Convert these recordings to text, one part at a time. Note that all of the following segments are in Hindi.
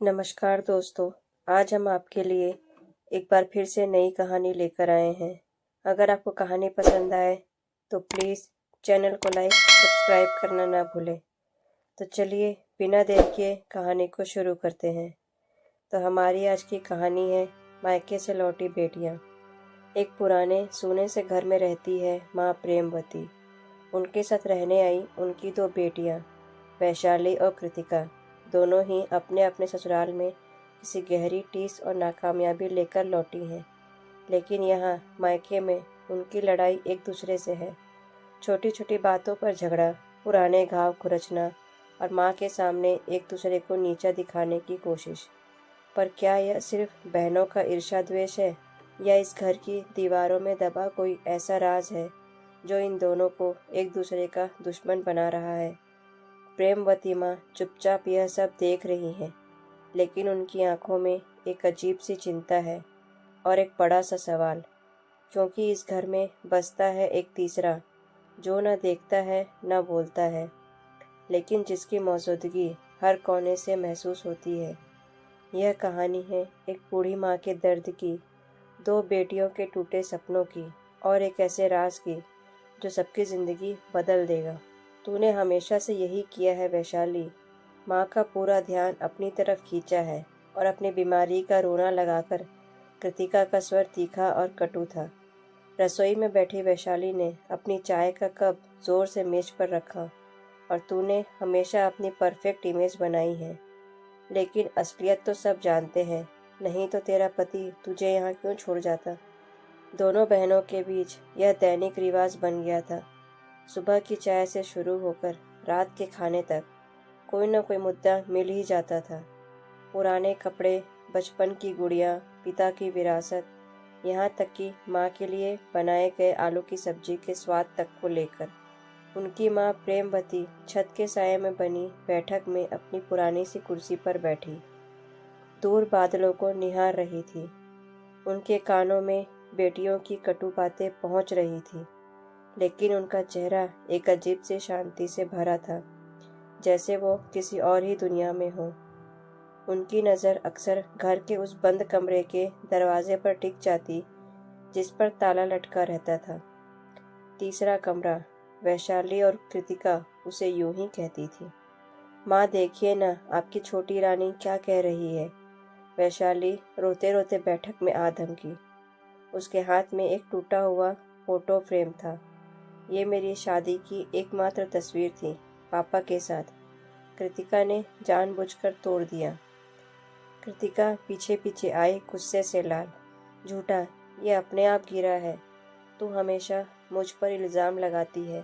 नमस्कार दोस्तों। आज हम आपके लिए एक बार फिर से नई कहानी लेकर आए हैं। अगर आपको कहानी पसंद आए तो प्लीज़ चैनल को लाइक सब्सक्राइब करना ना भूलें। तो चलिए बिना देर किए कहानी को शुरू करते हैं। तो हमारी आज की कहानी है मायके से लौटी बेटियां। एक पुराने सूने से घर में रहती है माँ प्रेमवती। उनके साथ रहने आई उनकी दो बेटियां वैशाली और कृतिका। दोनों ही अपने अपने ससुराल में किसी गहरी टीस और नाकामयाबी लेकर लौटी हैं। लेकिन यहाँ मायके में उनकी लड़ाई एक दूसरे से है। छोटी छोटी बातों पर झगड़ा, पुराने घाव खुरचना और माँ के सामने एक दूसरे को नीचा दिखाने की कोशिश। पर क्या यह सिर्फ बहनों का ईर्ष्या द्वेष है या इस घर की दीवारों में दबा कोई ऐसा राज है जो इन दोनों को एक दूसरे का दुश्मन बना रहा है। प्रेमवती माँ चुपचाप यह सब देख रही हैं, लेकिन उनकी आंखों में एक अजीब सी चिंता है और एक बड़ा सा सवाल, क्योंकि इस घर में बसता है एक तीसरा जो न देखता है न बोलता है, लेकिन जिसकी मौजूदगी हर कोने से महसूस होती है। यह कहानी है एक बूढ़ी माँ के दर्द की, दो बेटियों के टूटे सपनों की और एक ऐसे राज की जो सबकी ज़िंदगी बदल देगा। तूने हमेशा से यही किया है वैशाली। माँ का पूरा ध्यान अपनी तरफ खींचा है और अपनी बीमारी का रोना लगाकर कृतिका का स्वर तीखा और कटु था। रसोई में बैठी वैशाली ने अपनी चाय का कप जोर से मेज पर रखा। और तूने हमेशा अपनी परफेक्ट इमेज बनाई है, लेकिन असलियत तो सब जानते हैं, नहीं तो तेरा पति तुझे यहाँ क्यों छोड़ जाता। दोनों बहनों के बीच यह दैनिक रिवाज बन गया था। सुबह की चाय से शुरू होकर रात के खाने तक कोई न कोई मुद्दा मिल ही जाता था। पुराने कपड़े, बचपन की गुड़िया, पिता की विरासत, यहाँ तक कि माँ के लिए बनाए गए आलू की सब्जी के स्वाद तक को लेकर। उनकी माँ प्रेमवती छत के साये में बनी बैठक में अपनी पुरानी सी कुर्सी पर बैठी दूर बादलों को निहार रही थी। उनके कानों में बेटियों की कटु बातें पहुंच रही थी, लेकिन उनका चेहरा एक अजीब सी शांति से भरा था, जैसे वो किसी और ही दुनिया में हो। उनकी नज़र अक्सर घर के उस बंद कमरे के दरवाजे पर टिक जाती जिस पर ताला लटका रहता था। तीसरा कमरा। वैशाली और कृतिका उसे यूं ही कहती थी। माँ देखिए ना, आपकी छोटी रानी क्या कह रही है। वैशाली रोते रोते बैठक में आ धमकी। उसके हाथ में एक टूटा हुआ फोटो फ्रेम था। ये मेरी शादी की एकमात्र तस्वीर थी, पापा के साथ। कृतिका ने जानबूझकर तोड़ दिया। कृतिका पीछे पीछे आई, गुस्से से लाल। झूठा, ये अपने आप गिरा है। तू हमेशा मुझ पर इल्ज़ाम लगाती है।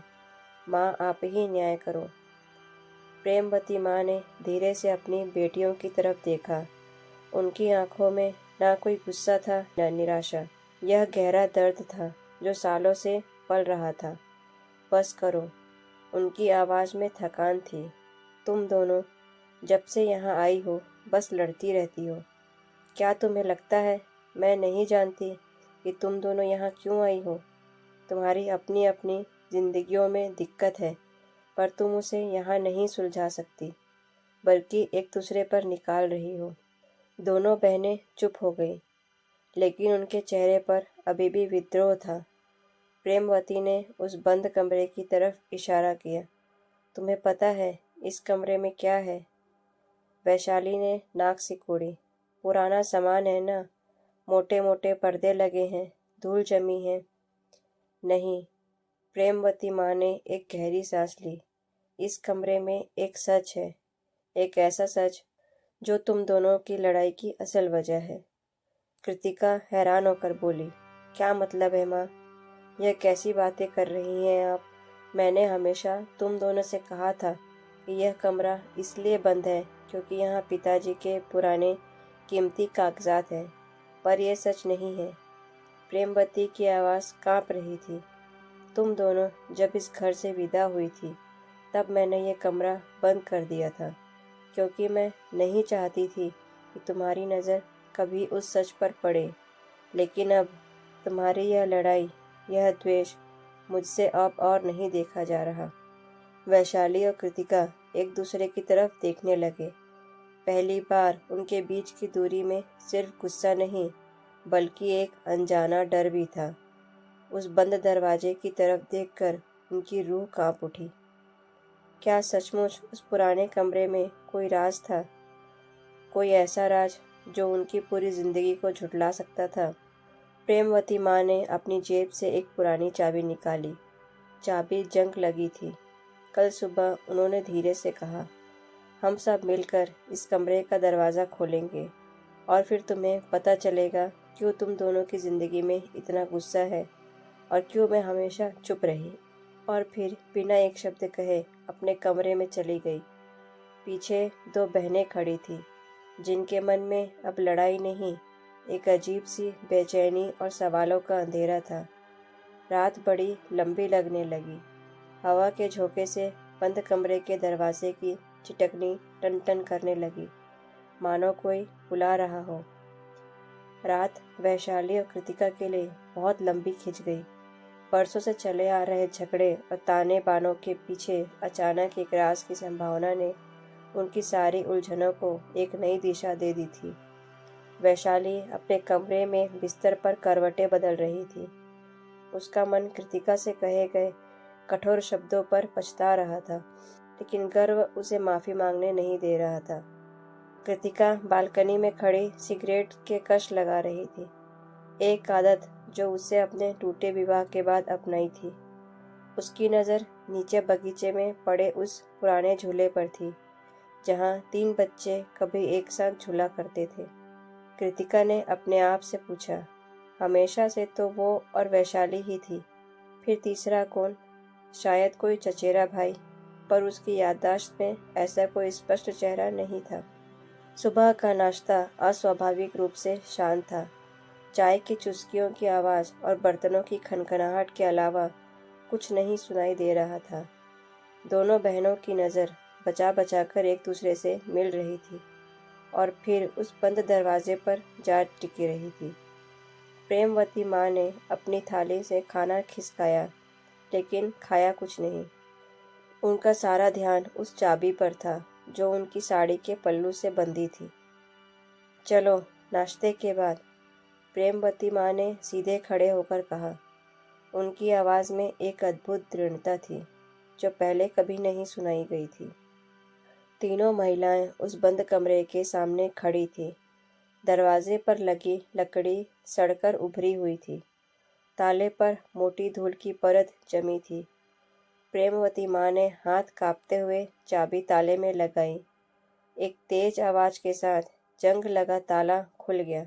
माँ, आप ही न्याय करो। प्रेमवती माँ ने धीरे से अपनी बेटियों की तरफ देखा। उनकी आंखों में ना कोई गुस्सा था न निराशा। यह गहरा दर्द था जो सालों से पल रहा था। बस करो। उनकी आवाज़ में थकान थी। तुम दोनों जब से यहाँ आई हो बस लड़ती रहती हो। क्या तुम्हें लगता है मैं नहीं जानती कि तुम दोनों यहाँ क्यों आई हो? तुम्हारी अपनी अपनी जिंदगियों में दिक्कत है, पर तुम उसे यहाँ नहीं सुलझा सकती, बल्कि एक दूसरे पर निकाल रही हो। दोनों बहनें चुप हो गई, लेकिन उनके चेहरे पर अभी भी विद्रोह था। प्रेमवती ने उस बंद कमरे की तरफ इशारा किया। तुम्हें पता है इस कमरे में क्या है? वैशाली ने नाक सिकोड़ी। पुराना सामान है ना, मोटे मोटे पर्दे लगे हैं, धूल जमी है। नहीं। प्रेमवती माँ ने एक गहरी सांस ली। इस कमरे में एक सच है, एक ऐसा सच जो तुम दोनों की लड़ाई की असल वजह है। कृतिका हैरान होकर बोली, क्या मतलब है माँ? यह कैसी बातें कर रही हैं आप? मैंने हमेशा तुम दोनों से कहा था कि यह कमरा इसलिए बंद है क्योंकि यहाँ पिताजी के पुराने कीमती कागजात हैं, पर यह सच नहीं है। प्रेमवती की आवाज़ कांप रही थी। तुम दोनों जब इस घर से विदा हुई थी तब मैंने ये कमरा बंद कर दिया था, क्योंकि मैं नहीं चाहती थी कि तुम्हारी नज़र कभी उस सच पर पड़े। लेकिन अब तुम्हारी यह लड़ाई, यह द्वेष मुझसे अब और नहीं देखा जा रहा। वैशाली और कृतिका एक दूसरे की तरफ देखने लगे। पहली बार उनके बीच की दूरी में सिर्फ गुस्सा नहीं बल्कि एक अनजाना डर भी था। उस बंद दरवाजे की तरफ देखकर उनकी रूह कांप उठी। क्या सचमुच उस पुराने कमरे में कोई राज था, कोई ऐसा राज जो उनकी पूरी जिंदगी को झुठला सकता था? प्रेमवती माँ ने अपनी जेब से एक पुरानी चाबी निकाली। चाबी जंग लगी थी। कल सुबह उन्होंने धीरे से कहा, हम सब मिलकर इस कमरे का दरवाज़ा खोलेंगे और फिर तुम्हें पता चलेगा क्यों तुम दोनों की ज़िंदगी में इतना गुस्सा है और क्यों मैं हमेशा चुप रही। और फिर बिना एक शब्द कहे अपने कमरे में चली गई। पीछे दो बहनें खड़ी थी जिनके मन में अब लड़ाई नहीं, एक अजीब सी बेचैनी और सवालों का अंधेरा था। रात बड़ी लंबी लगने लगी। हवा के झोंके से बंद कमरे के दरवाजे की चिटकनी टन टन करने लगी, मानो कोई बुला रहा हो। रात वैशाली और कृतिका के लिए बहुत लंबी खिंच गई। बरसों से चले आ रहे झगड़े और ताने बानों के पीछे अचानक एक राज की संभावना ने उनकी सारी उलझनों को एक नई दिशा दे दी थी। वैशाली अपने कमरे में बिस्तर पर करवटें बदल रही थी। उसका मन कृतिका से कहे गए कठोर शब्दों पर पछता रहा था, लेकिन गर्व उसे माफ़ी मांगने नहीं दे रहा था। कृतिका बालकनी में खड़ी सिगरेट के कश लगा रही थी, एक आदत जो उसे अपने टूटे विवाह के बाद अपनाई थी। उसकी नज़र नीचे बगीचे में पड़े उस पुराने झूले पर थी जहाँ 3 बच्चे कभी एक साथ झूला करते थे। कृतिका ने अपने आप से पूछा, हमेशा से तो वो और वैशाली ही थी, फिर तीसरा कौन? शायद कोई चचेरा भाई, पर उसकी याददाश्त में ऐसा कोई स्पष्ट चेहरा नहीं था। सुबह का नाश्ता अस्वाभाविक रूप से शांत था। चाय की चुस्कियों की आवाज़ और बर्तनों की खनखनाहट के अलावा कुछ नहीं सुनाई दे रहा था। दोनों बहनों की नज़र बचा बचा कर एक दूसरे से मिल रही थी और फिर उस बंद दरवाजे पर जा टिकी रही थी। प्रेमवती माँ ने अपनी थाली से खाना खिसकाया, लेकिन खाया कुछ नहीं। उनका सारा ध्यान उस चाबी पर था जो उनकी साड़ी के पल्लू से बंधी थी। चलो नाश्ते के बाद, प्रेमवती माँ ने सीधे खड़े होकर कहा। उनकी आवाज़ में एक अद्भुत दृढ़ता थी जो पहले कभी नहीं सुनाई गई थी। तीनों महिलाएं उस बंद कमरे के सामने खड़ी थीं। दरवाजे पर लगी लकड़ी सड़कर उभरी हुई थी। ताले पर मोटी धूल की परत जमी थी। प्रेमवती माँ ने हाथ कांपते हुए चाबी ताले में लगाई। एक तेज आवाज़ के साथ जंग लगा ताला खुल गया।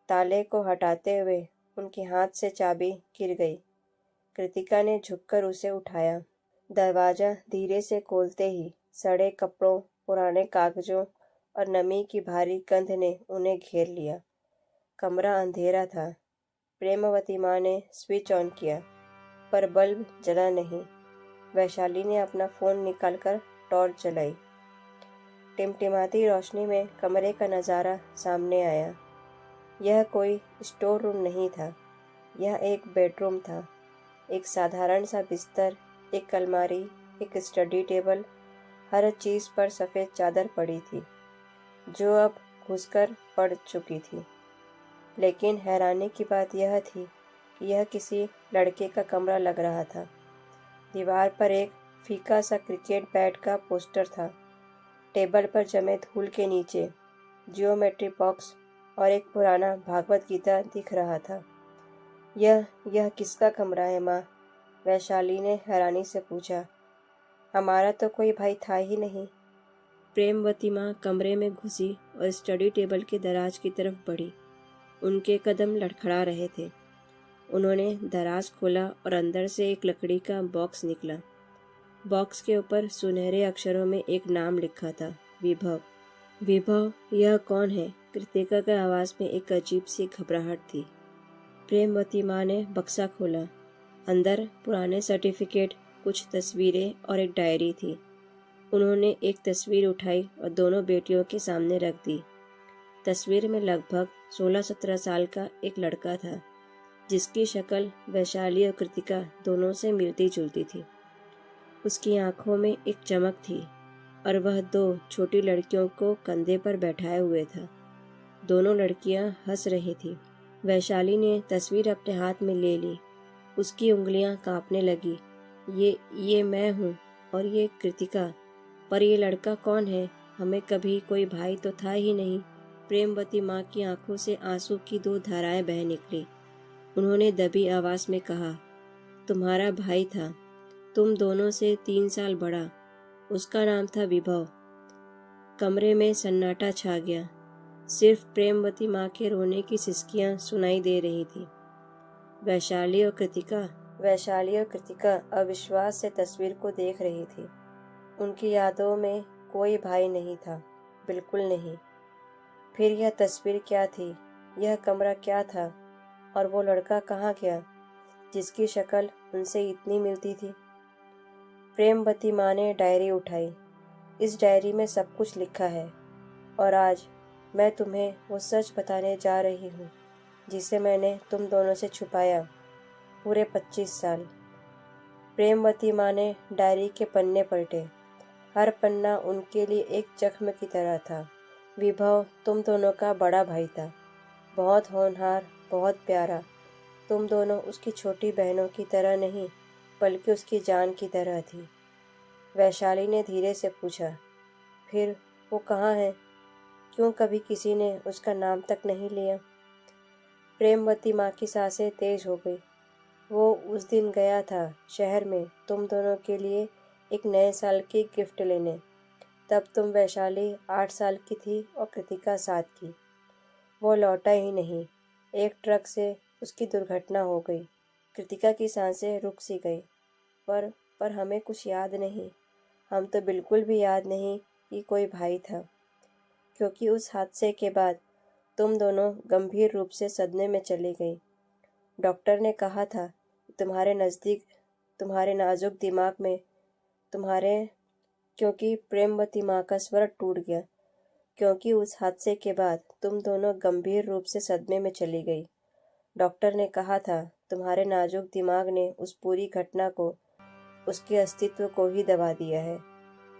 ताले को हटाते हुए उनके हाथ से चाबी गिर गई। कृतिका ने झुककर उसे उठाया। दरवाज़ा धीरे से खोलते ही सड़े कपड़ों, पुराने कागजों और नमी की भारी गंध ने उन्हें घेर लिया। कमरा अंधेरा था। प्रेमवती माँ ने स्विच ऑन किया, पर बल्ब जला नहीं। वैशाली ने अपना फ़ोन निकालकर टॉर्च जलाई। टिमटिमाती रोशनी में कमरे का नज़ारा सामने आया। यह कोई स्टोर रूम नहीं था, यह एक बेडरूम था। एक साधारण सा बिस्तर, एक अलमारी, एक स्टडी टेबल, हर चीज़ पर सफ़ेद चादर पड़ी थी जो अब घुसकर पड़ चुकी थी। लेकिन हैरानी की बात यह थी कि यह किसी लड़के का कमरा लग रहा था। दीवार पर एक फीका सा क्रिकेट बैट का पोस्टर था। टेबल पर जमे धूल के नीचे जियोमेट्री बॉक्स और एक पुराना भागवत गीता दिख रहा था। यह किसका कमरा है माँ? वैशाली ने हैरानी से पूछा। हमारा तो कोई भाई था ही नहीं। प्रेमवती माँ कमरे में घुसी और स्टडी टेबल के दराज की तरफ बढ़ी। उनके कदम लड़खड़ा रहे थे। उन्होंने दराज खोला और अंदर से एक लकड़ी का बॉक्स निकला। बॉक्स के ऊपर सुनहरे अक्षरों में एक नाम लिखा था, विभव। विभव, यह कौन है? कृतिका की आवाज़ में एक अजीब सी घबराहट थी। प्रेमवती माँ ने बक्सा खोला। अंदर पुराने सर्टिफिकेट, कुछ तस्वीरें और एक डायरी थी। उन्होंने एक तस्वीर उठाई और दोनों बेटियों के सामने रख दी। तस्वीर में लगभग 16-17 साल का एक लड़का था जिसकी शक्ल वैशाली और कृतिका दोनों से मिलती जुलती थी। उसकी आंखों में एक चमक थी और वह 2 छोटी लड़कियों को कंधे पर बैठाए हुए था। दोनों लड़कियां हंस रही थी। वैशाली ने तस्वीर अपने हाथ में ले ली। उसकी उंगलियां कांपने लगी। ये मैं हूँ और ये कृतिका। पर ये लड़का कौन है? हमें कभी कोई भाई तो था ही नहीं। प्रेमवती माँ की आंखों से आंसू की 2 धाराएं बह निकली। उन्होंने दबी आवाज में कहा, तुम्हारा भाई था, तुम दोनों से 3 साल बड़ा। उसका नाम था विभव। कमरे में सन्नाटा छा गया। सिर्फ प्रेमवती माँ के रोने की सिसकियां सुनाई दे रही थी। वैशाली और कृतिका अविश्वास से तस्वीर को देख रही थी। उनकी यादों में कोई भाई नहीं था, बिल्कुल नहीं। फिर यह तस्वीर क्या थी? यह कमरा क्या था? और वो लड़का कहाँ गया जिसकी शक्ल उनसे इतनी मिलती थी? प्रेमवती माँ ने डायरी उठाई। इस डायरी में सब कुछ लिखा है और आज मैं तुम्हें वो सच बताने जा रही हूँ जिसे मैंने तुम दोनों से छुपाया पूरे 25 साल। प्रेमवती माँ ने डायरी के पन्ने पलटे। हर पन्ना उनके लिए एक जख्म की तरह था। विभव तुम दोनों का बड़ा भाई था, बहुत होनहार, बहुत प्यारा। तुम दोनों उसकी छोटी बहनों की तरह नहीं, बल्कि उसकी जान की तरह थी। वैशाली ने धीरे से पूछा, फिर वो कहाँ है? क्यों कभी किसी ने उसका नाम तक नहीं लिया? प्रेमवती माँ की सांसें तेज हो गई। वो उस दिन गया था शहर में तुम दोनों के लिए एक नए साल की गिफ्ट लेने। तब तुम वैशाली 8 साल की थी और कृतिका 7 की। वो लौटा ही नहीं। एक ट्रक से उसकी दुर्घटना हो गई। कृतिका की सांसें रुक सी गई। पर हमें कुछ याद नहीं। हम तो बिल्कुल भी याद नहीं कि कोई भाई था, क्योंकि उस हादसे के बाद तुम दोनों गंभीर रूप से सदमे में चली गई। डॉक्टर ने कहा था कि तुम्हारे नाजुक दिमाग में क्योंकि प्रेमवती माँ का स्वर टूट गया। क्योंकि उस हादसे के बाद तुम दोनों गंभीर रूप से सदमे में चली गई। डॉक्टर ने कहा था तुम्हारे नाजुक दिमाग ने उस पूरी घटना को, उसके अस्तित्व को ही दबा दिया है।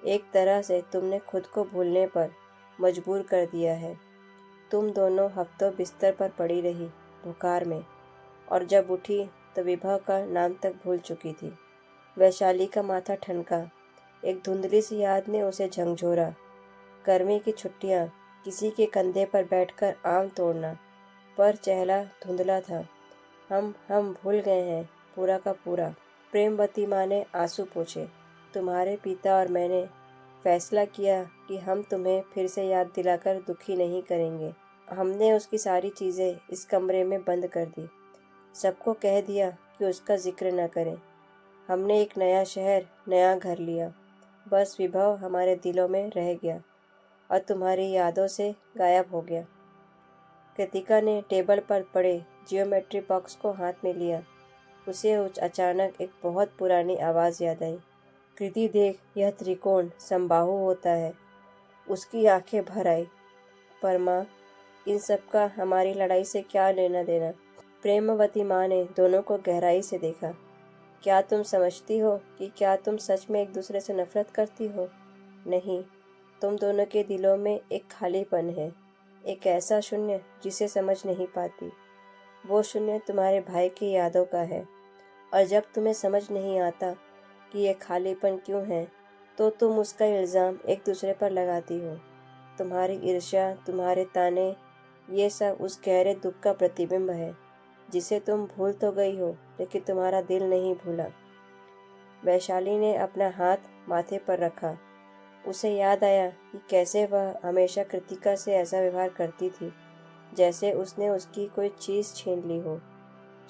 एक तरह से तुमने खुद को भूलने पर मजबूर कर दिया है। तुम दोनों हफ्तों बिस्तर पर पड़ी रही, बुखार में, और जब उठी तो विभा का नाम तक भूल चुकी थी। वैशाली का माथा ठनका। एक धुंधली सी याद ने उसे झंझोरा। गर्मी की छुट्टियां, किसी के कंधे पर बैठकर आम तोड़ना, पर चेहरा धुंधला था। हम भूल गए हैं, पूरा का पूरा। प्रेमवती माँ ने आंसू पोंछे। तुम्हारे पिता और मैंने फैसला किया कि हम तुम्हें फिर से याद दिलाकर दुखी नहीं करेंगे। हमने उसकी सारी चीज़ें इस कमरे में बंद कर दी। सबको कह दिया कि उसका जिक्र न करें। हमने एक नया शहर, नया घर लिया। बस विभव हमारे दिलों में रह गया और तुम्हारी यादों से गायब हो गया। कृतिका ने टेबल पर पड़े जियोमेट्री बॉक्स को हाथ में लिया। उसे अचानक एक बहुत पुरानी आवाज़ याद आई। कृति देख, यह त्रिकोण समबाहु होता है। उसकी आंखें भर आई। पर माँ, इन सब का हमारी लड़ाई से क्या लेना देना? प्रेमवती माँ ने दोनों को गहराई से देखा। क्या तुम समझती हो कि क्या तुम सच में एक दूसरे से नफरत करती हो? नहीं, तुम दोनों के दिलों में एक खालीपन है, एक ऐसा शून्य जिसे समझ नहीं पाती। वो शून्य तुम्हारे भाई की यादों का है। और जब तुम्हें समझ नहीं आता कि ये खालीपन क्यों है, तो तुम उसका इल्ज़ाम एक दूसरे पर लगाती हो। तुम्हारी ईर्ष्या, तुम्हारे ताने, ये सब उस गहरे दुख का प्रतिबिंब है जिसे तुम भूल तो गई हो, लेकिन तुम्हारा दिल नहीं भूला। वैशाली ने अपना हाथ माथे पर रखा। उसे याद आया कि कैसे वह हमेशा कृतिका से ऐसा व्यवहार करती थी, जैसे उसने उसकी कोई चीज़ छीन ली हो।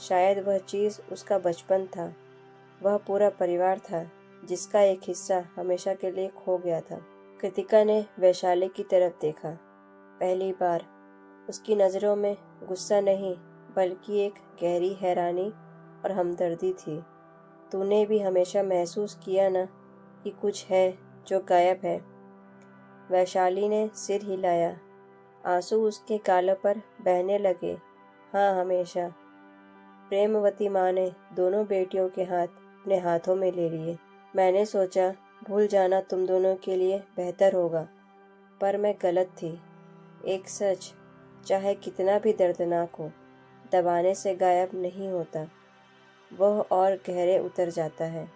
शायद वह चीज़ उसका बचपन था, वह पूरा परिवार था जिसका एक हिस्सा हमेशा के लिए खो गया था। कृतिका ने वैशाली की तरफ देखा। पहली बार उसकी नज़रों में गुस्सा नहीं, बल्कि एक गहरी हैरानी और हमदर्दी थी। तूने भी हमेशा महसूस किया ना कि कुछ है जो गायब है? वैशाली ने सिर हिलाया। आंसू उसके गालों पर बहने लगे। हाँ, हमेशा। प्रेमवती माँ ने दोनों बेटियों के हाथ अपने हाथों में ले लिए। मैंने सोचा भूल जाना तुम दोनों के लिए बेहतर होगा, पर मैं गलत थी। एक सच, चाहे कितना भी दर्दनाक हो, दबाने से गायब नहीं होता। वह और गहरे उतर जाता है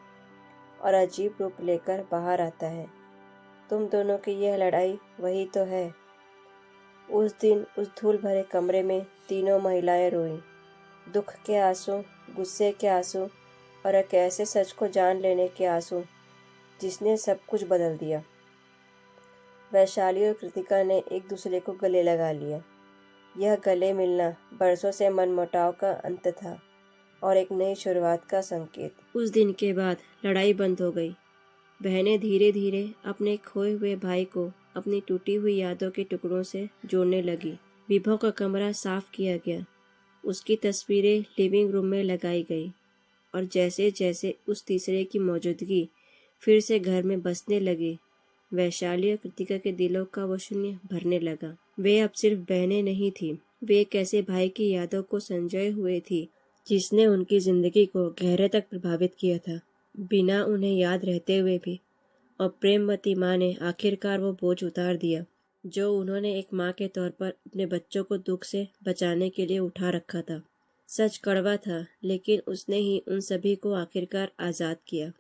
और अजीब रूप लेकर बाहर आता है। तुम दोनों की यह लड़ाई वही तो है। उस दिन उस धूल भरे कमरे में तीनों महिलाएं रोईं। दुख के आंसू, गुस्से के आंसू और एक ऐसे सच को जान लेने के आंसू जिसने सब कुछ बदल दिया। वैशाली और कृतिका ने एक दूसरे को गले लगा लिया। यह गले मिलना बरसों से मनमुटाव का अंत था और एक नई शुरुआत का संकेत। उस दिन के बाद लड़ाई बंद हो गई। बहनें धीरे धीरे अपने खोए हुए भाई को अपनी टूटी हुई यादों के टुकड़ों से जोड़ने लगी। विभव का कमरा साफ किया गया, उसकी तस्वीरें लिविंग रूम में लगाई गई और जैसे जैसे उस तीसरे की मौजूदगी फिर से घर में बसने लगी, वैशाली और कृतिका के दिलों का वो शून्य भरने लगा। वे अब सिर्फ बहनें नहीं थी, वे एक ऐसे भाई की यादों को संजोए हुए थी जिसने उनकी जिंदगी को गहरे तक प्रभावित किया था, बिना उन्हें याद रहते हुए भी। और प्रेमवती माँ ने आखिरकार वो बोझ उतार दिया जो उन्होंने एक माँ के तौर पर अपने बच्चों को दुख से बचाने के लिए उठा रखा था। सच कड़वा था, लेकिन उसने ही उन सभी को आखिरकार आज़ाद किया।